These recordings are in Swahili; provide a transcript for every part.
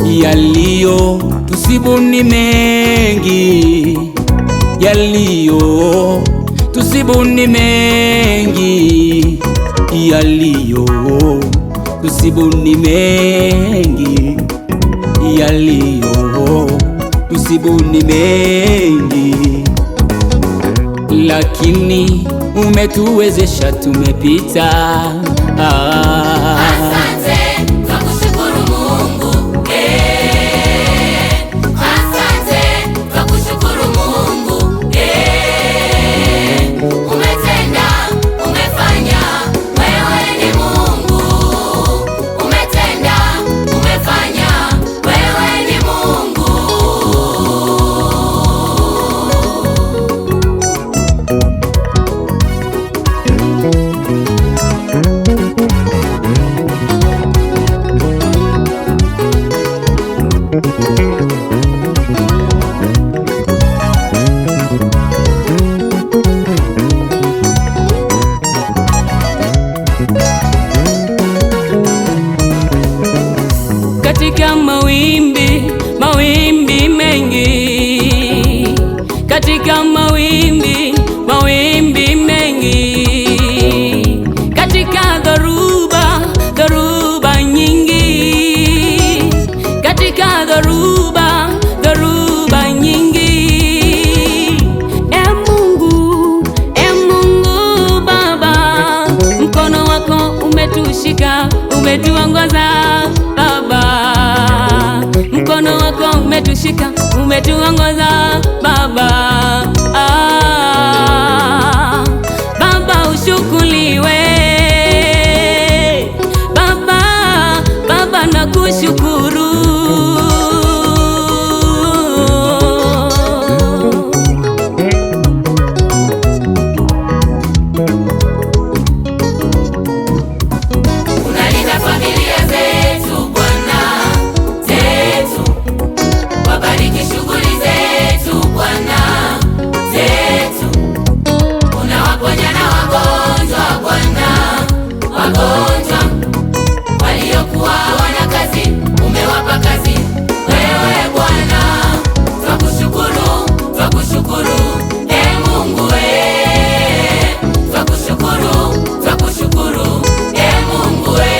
Yaliyo tusibu ni mengi, yaliyo tusibu ni mengi, yaliyo tusibu ni mengi, yaliyo tusibu ni mengi, lakini umetuwezesha tumepita. Katika mawimbi mengi, katika mawimbi mengi, katika dhoruba nyingi, katika dhoruba nyingi, e Mungu Baba, mkono wako umetushika, umetuongoza Baba, mkono wako umetushika, umetuongoza Baba. Baba ushukuriwe, Baba nakushukuru. Unalinda familia zetu Bwana, zetu. Wabariki shughuli zetu Bwana, zetu. Unawaponya na wagonjwa Bwana, wagonjwa waliokuwa hawana kazi, umewapa kazi wewe Bwana. Twakushukuru, twakushukuru, e Mungu we. Twakushukuru, twakushukuru, e Mungu we.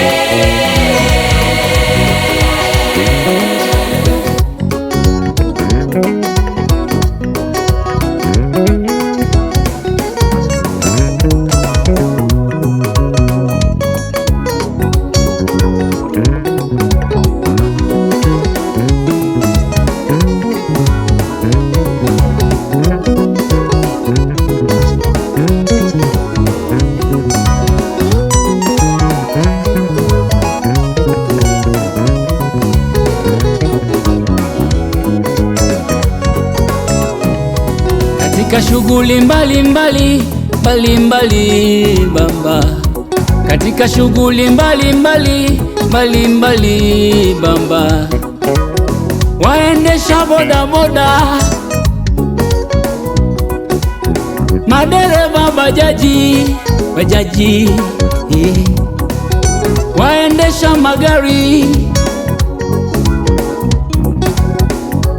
Katika shughuli mbalimbali Baba, katika shughuli mbalimbali Baba, waendesha bodaboda, madereva bajaji, waendesha magari,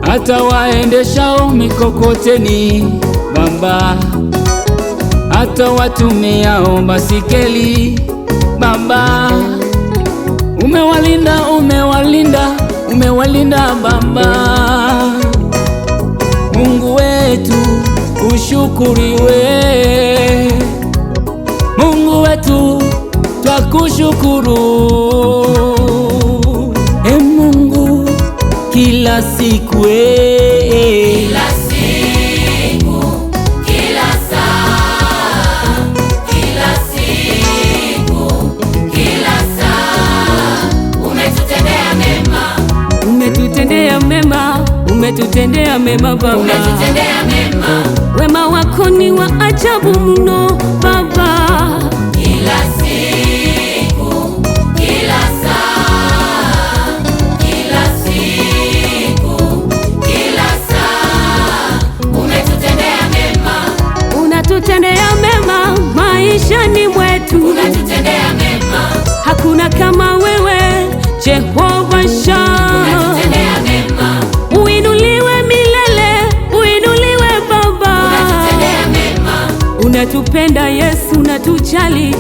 hata waendeshao mikokoteni Baba, hata watumiao basikeli Baba, umewalinda Baba. Mungu wetu ushukuriwe, Mungu wetu twakushukuru, e Mungu kila siku Kila siku, kila saa, kila siku, kila saa, umetutendea mema, Umetutendea mema Baba, umetutendea mema. wema wako ni wa ajabu mno Baba. Kila siku, kila saa, kila siku, kila saa, umetutendea maishani mwetu, unatutendea mema. Hakuna kama wewe Jehova Shama, unatutendea mema. Uinuliwe milele, uinuliwe Baba, unatutendea mema. Unatupenda Yesu, unatujali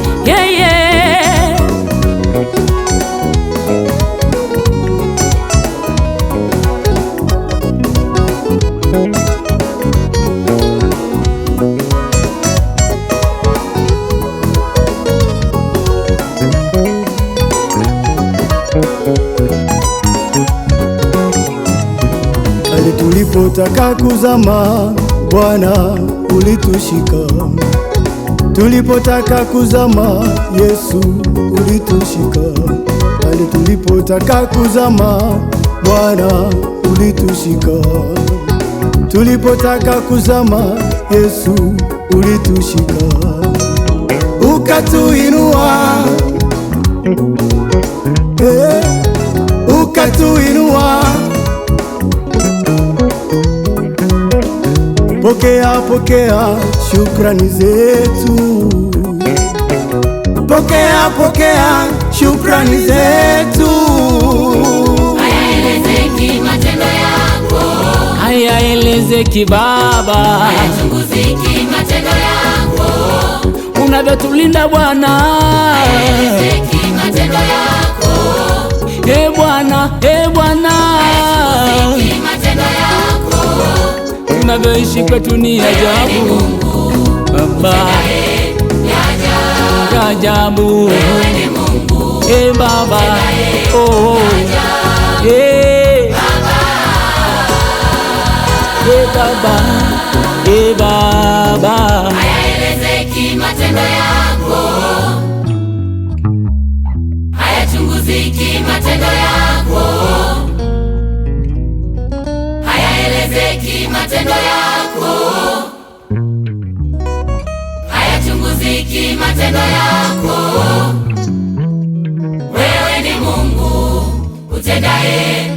Pale tulipotaka kuzama, Bwana ulitushika. Tulipotaka kuzama, Yesu ulitushika. Pale tulipotaka kuzama, Bwana ulitushika. Tulipotaka kuzama, Yesu ulitushika. Ukatuinua, ukatuinua. Pokea, pokea shukrani zetu. Pokea, pokea shukrani zetu. Hayaelezeki matendo yako, hayaelezeki Baba, hayachunguziki matendo yako, unavyotulinda Bwana, hayaelezeki matendo yako, Bwana, Bwana, hayachunguziki matendo yako. unavyoishi kwetu ni ajabu Baba, ajabu Baba, oh, Baba, Baba, hayaelezeki matendo yako, hayachunguziki matendo yako, hayaelezeki matendo yako, hayachunguziki matendo yako. Wewe ni Mungu utendaye